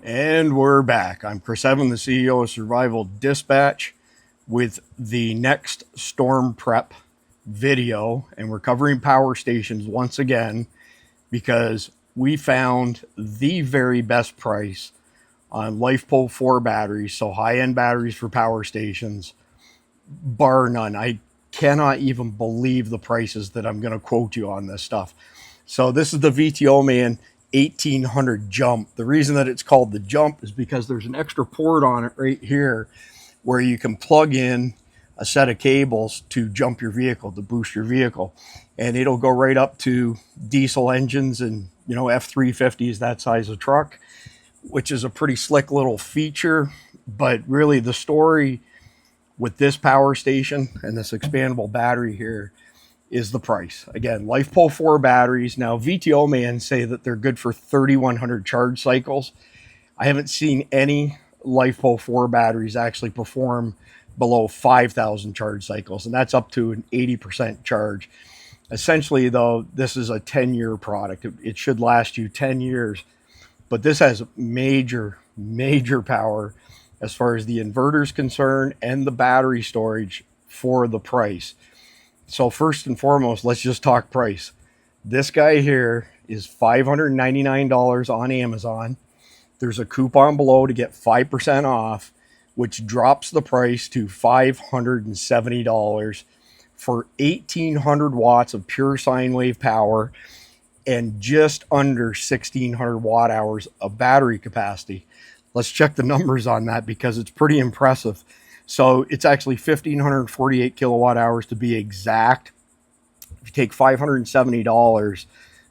And we're back. I'm Chris Evan, the CEO of Survival Dispatch, with the next storm prep video. And we're covering power stations once again because we found the very best price on LifePo 4 batteries, so high-end batteries for power stations, bar none. I cannot even believe the prices that I'm going to quote you on this stuff. So this is the VTO Man 1800 Jump. The reason that it's called the Jump is because there's an extra port on it right here where you can plug in a set of cables to jump your vehicle, to boost your vehicle. And it'll go right up to diesel engines and, F-350s, that size of truck, which is a pretty slick little feature. But really the story with this power station and this expandable battery here is the price. Again, LifePo 4 batteries. Now, VTO Man say that they're good for 3,100 charge cycles. I haven't seen any LifePo 4 batteries actually perform below 5,000 charge cycles, and that's up to an 80% charge. Essentially, though, this is a 10-year product. It should last you 10 years, but this has major power as far as the inverter is concerned and the battery storage for the price. So first and foremost, let's just talk price. This guy here is $599 on Amazon. There's a coupon below to get 5% off, which drops the price to $570 for 1,800 watts of pure sine wave power and just under 1,600 watt hours of battery capacity. Let's check the numbers on that because it's pretty impressive. So it's actually 1,548 kilowatt hours to be exact. If you take $570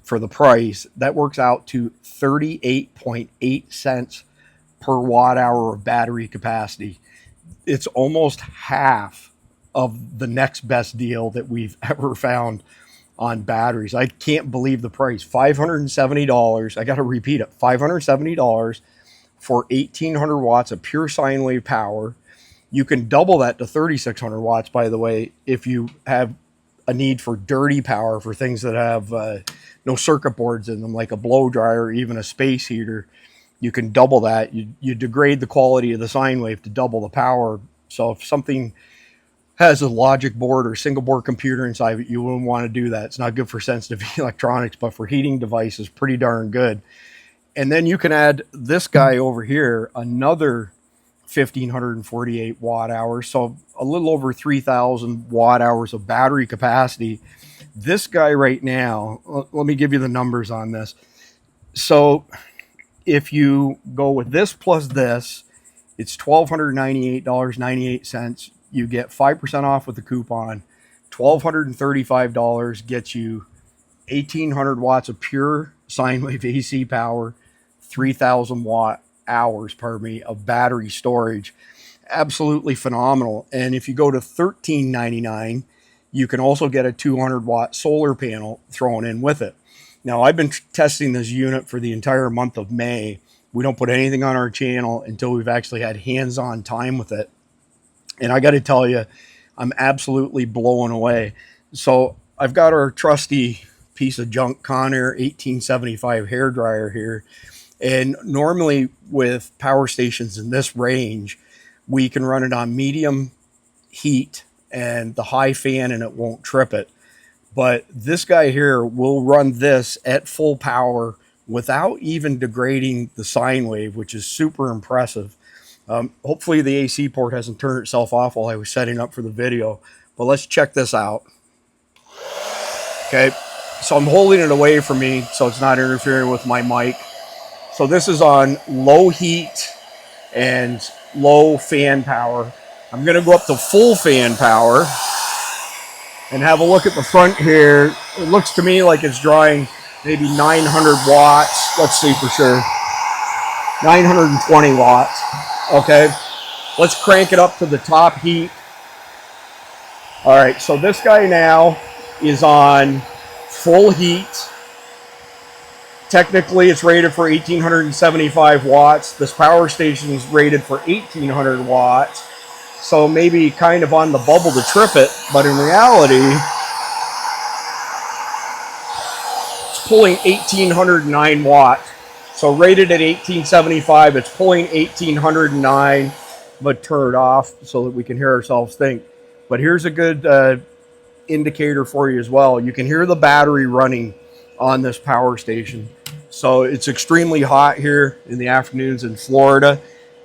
for the price, that works out to 38.8 cents per watt hour of battery capacity. It's almost half of the next best deal that we've ever found on batteries. I can't believe the price. $570. I got to repeat it. $570 for 1,800 watts of pure sine wave power. You can double that to 3,600 watts, by the way, if you have a need for dirty power for things that have no circuit boards in them, like a blow dryer or even a space heater. You can double that. You degrade the quality of the sine wave to double the power. So if something has a logic board or single board computer inside of it, you wouldn't want to do that. It's not good for sensitive electronics, but for heating devices, pretty darn good. And then you can add this guy over here, another 1,548 watt hours, so a little over 3,000 watt hours of battery capacity. This guy right now, let me give you the numbers on this. So if you go with this plus this, it's $1,298.98. You get 5% off with the coupon. $1,235 gets you 1,800 watts of pure sine wave AC power, 3,000 watt hours, of battery storage. Absolutely phenomenal. And if you go to $1,399, you can also get a 200 watt solar panel thrown in with it. Now, I've been testing this unit for the entire month of May. We don't put anything on our channel until we've actually had hands-on time with it. And I got to tell you, I'm absolutely blown away. So I've got our trusty piece of junk Conor 1875 hairdryer here. And normally with power stations in this range, we can run it on medium heat and the high fan and it won't trip it. But this guy here will run this at full power without even degrading the sine wave, which is super impressive. Hopefully the AC port hasn't turned itself off while I was setting up for the video, but let's check this out. Okay, so I'm holding it away from me so it's not interfering with my mic. So this is on low heat and low fan power. I'm going to go up to full fan power and have a look at the front here. It looks to me like it's drawing maybe 900 watts. Let's see for sure. 920 watts. Okay, let's crank it up to the top heat. All right, so this guy now is on full heat. Technically, it's rated for 1,875 watts. This power station is rated for 1,800 watts. So maybe kind of on the bubble to trip it, but in reality, it's pulling 1,809 watts So rated at 1875, it's pulling 1809, but turn it off so that we can hear ourselves think. But here's a good indicator for you as well. You can hear the battery running on this power station. So it's extremely hot here in the afternoons in Florida.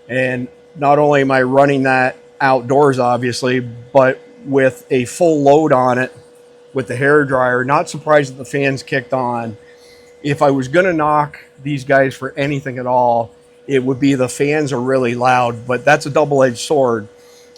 And not only am I running that outdoors, obviously, but with a full load on it with the hair dryer, not surprised that the fans kicked on. If I was going to knock these guys for anything at all, it would be the fans are really loud, but that's a double-edged sword.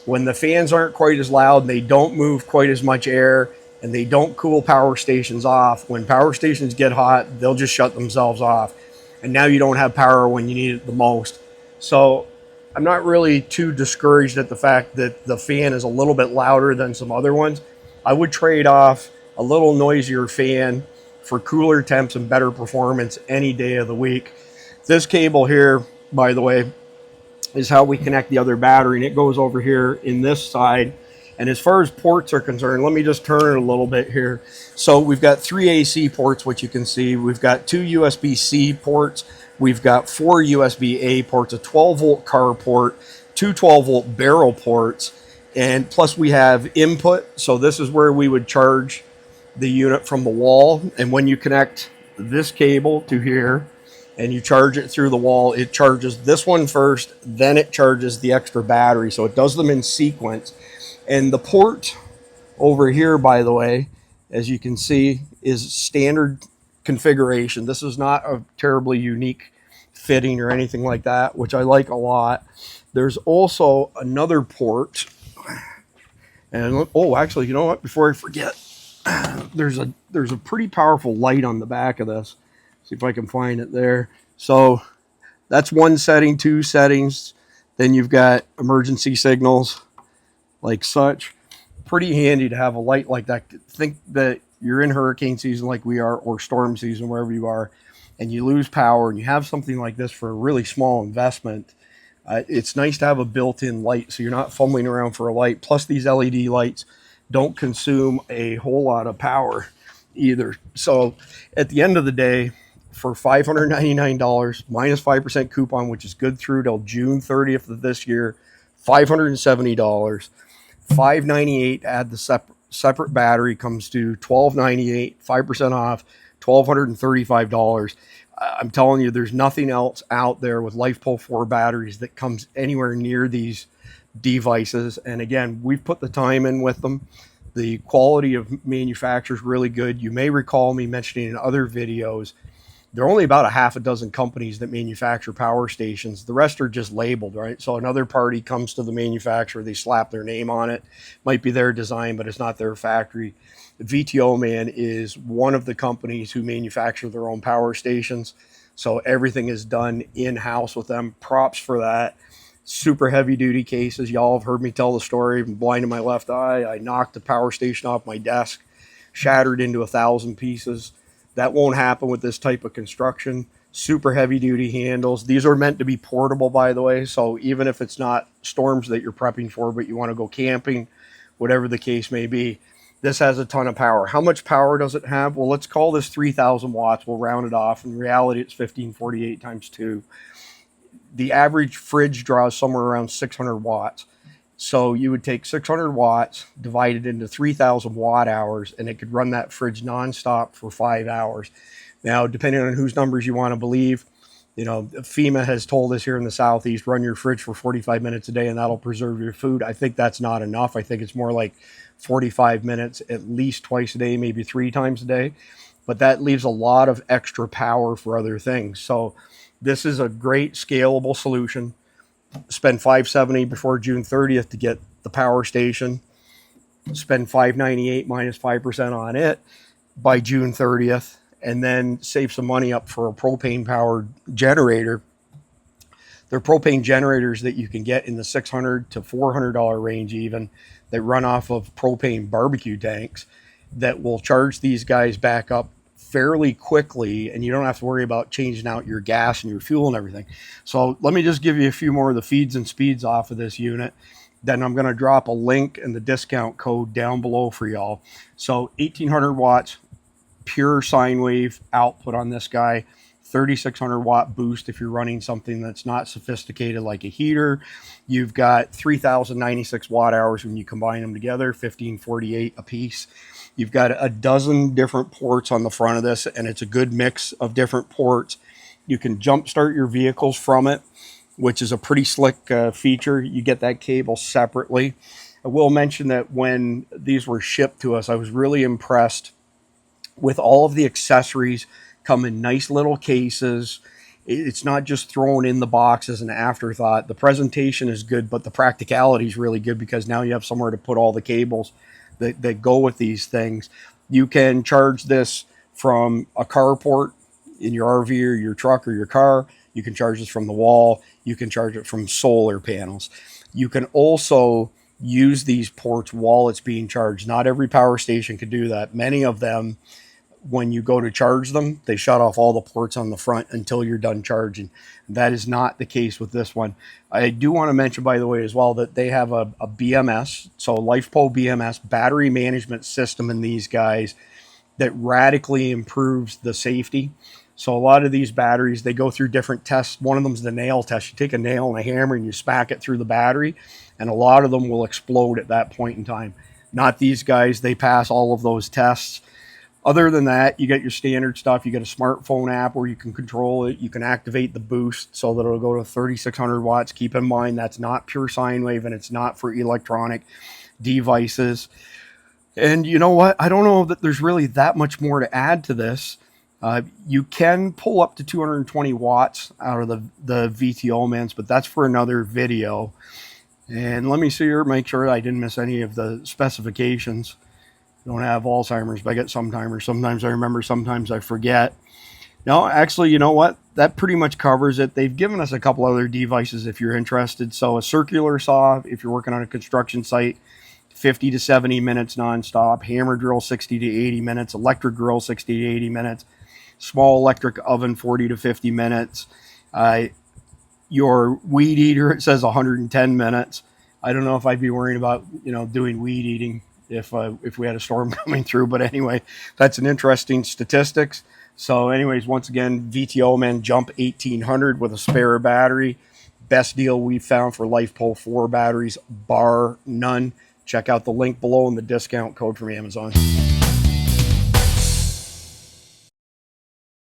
When the fans aren't quite as loud, they don't move quite as much air, and they don't cool power stations off. When power stations get hot, they'll just shut themselves off. And now you don't have power when you need it the most. So I'm not really too discouraged at the fact that the fan is a little bit louder than some other ones. I would trade off a little noisier fan for cooler temps and better performance any day of the week. This cable here, by the way, is how we connect the other battery, and it goes over here in this side. And as far as ports are concerned, let me just turn it a little bit here. So we've got 3 AC ports, which you can see. We've got 2 USB-C ports. We've got 4 USB-A ports, a 12-volt car port, 2 12-volt barrel ports, and plus we have input. So this is where we would charge the unit from the wall. And when you connect this cable to here and you charge it through the wall, it charges this one first, then it charges the extra battery. So it does them in sequence. And the port over here, by the way, as you can see, is standard configuration. This is not a terribly unique fitting or anything like that, which I like a lot. There's also another port. And oh, actually, you know what? Before I forget, there's a pretty powerful light on the back of this. See if I can find it there. So that's one setting, 2 settings. Then you've got emergency signals like such. Pretty handy to have a light like that. Think that you're in hurricane season like we are, or storm season, wherever you are, and you lose power and you have something like this for a really small investment. It's nice to have a built-in light so you're not fumbling around for a light. Plus these LED lights don't consume a whole lot of power either. So at the end of the day, for $599 minus 5% coupon, which is good through till June 30th of this year, $570. $598 add the separate battery comes to $1298, 5% off, $1,235. I'm telling you, there's nothing else out there with LifePo 4 batteries that comes anywhere near these devices. And again, we've put the time in with them. The quality of manufacture is really good. You may recall me mentioning in other videos, there are only about a half a dozen companies that manufacture power stations. The rest are just labeled, right? So another party comes to the manufacturer, they slap their name on it. Might be their design, but it's not their factory. VTO Man is one of the companies who manufacture their own power stations. So everything is done in-house with them. Props for that. Super heavy duty cases. Y'all have heard me tell the story. I'm blind in my left eye. I knocked the power station off my desk, shattered into 1,000 pieces. That won't happen with this type of construction. Super heavy duty handles. These are meant to be portable, by the way. So even if it's not storms that you're prepping for, but you want to go camping, whatever the case may be, this has a ton of power. How much power does it have? Well, let's call this 3,000 watts. We'll round it off. In reality, it's 1548 times 2. The average fridge draws somewhere around 600 watts. So you would take 600 watts, divided into 3,000 watt hours, and it could run that fridge nonstop for 5 hours. Now, depending on whose numbers you want to believe, you know, FEMA has told us here in the Southeast, run your fridge for 45 minutes a day and that'll preserve your food. I think that's not enough. I think it's more like 45 minutes at least twice a day, maybe 3 times a day. But that leaves a lot of extra power for other things. So this is a great scalable solution. Spend $570 before June 30th to get the power station. Spend $598 minus 5% on it by June 30th, and then save some money up for a propane powered generator. There are propane generators that you can get in the $600 to $400 range even, that run off of propane barbecue tanks that will charge these guys back up fairly quickly, and you don't have to worry about changing out your gas and your fuel and everything. So let me just give you a few more of the feeds and speeds off of this unit. Then I'm going to drop a link and the discount code down below for y'all. So 1,800 watts, pure sine wave output on this guy. 3,600 watt boost if you're running something that's not sophisticated like a heater. You've got 3,096 watt hours when you combine them together, 1,548 a piece. You've got a dozen different ports on the front of this, and it's a good mix of different ports. You can jump start your vehicles from it, which is a pretty slick feature. You get that cable separately. I will mention that when these were shipped to us, I was really impressed with all of the accessories. Come in nice little cases. It's not just thrown in the box as an afterthought. The presentation is good, but the practicality is really good because now you have somewhere to put all the cables that go with these things. You can charge this from a carport in your RV or your truck or your car. You can charge this from the wall. You can charge it from solar panels. You can also use these ports while it's being charged. Not every power station can do that. Many of them, when you go to charge them, they shut off all the ports on the front until you're done charging. That is not the case with this one. I do want to mention, by the way, as well, that they have a BMS, so LifePo BMS battery management system in these guys that radically improves the safety. So a lot of these batteries, they go through different tests. One of them is the nail test. You take a nail and a hammer and you smack it through the battery, and a lot of them will explode at that point in time. Not these guys. They pass all of those tests. Other than that, you get your standard stuff. You get a smartphone app where you can control it. You can activate the boost so that it'll go to 3,600 watts. Keep in mind, that's not pure sine wave, and it's not for electronic devices. And you know what? I don't know that there's really that much more to add to this. You can pull up to 220 watts out of the VTO Mans, but that's for another video. And let me see here, make sure I didn't miss any of the specifications. Don't have Alzheimer's, but I get some timers. Sometimes I remember, sometimes I forget. No, actually, you know what? That pretty much covers it. They've given us a couple other devices if you're interested. So a circular saw, if you're working on a construction site, 50 to 70 minutes nonstop. Hammer drill, 60 to 80 minutes. Electric grill, 60 to 80 minutes. Small electric oven, 40 to 50 minutes. Your weed eater, it says 110 minutes. I don't know if I'd be worrying about, doing weed eating if we had a storm coming through. But anyway, that's an interesting statistics. So anyways, once again, VTOMAN Jump 1800 with a spare battery. Best deal we've found for LifePo 4 batteries, bar none. Check out the link below and the discount code from Amazon.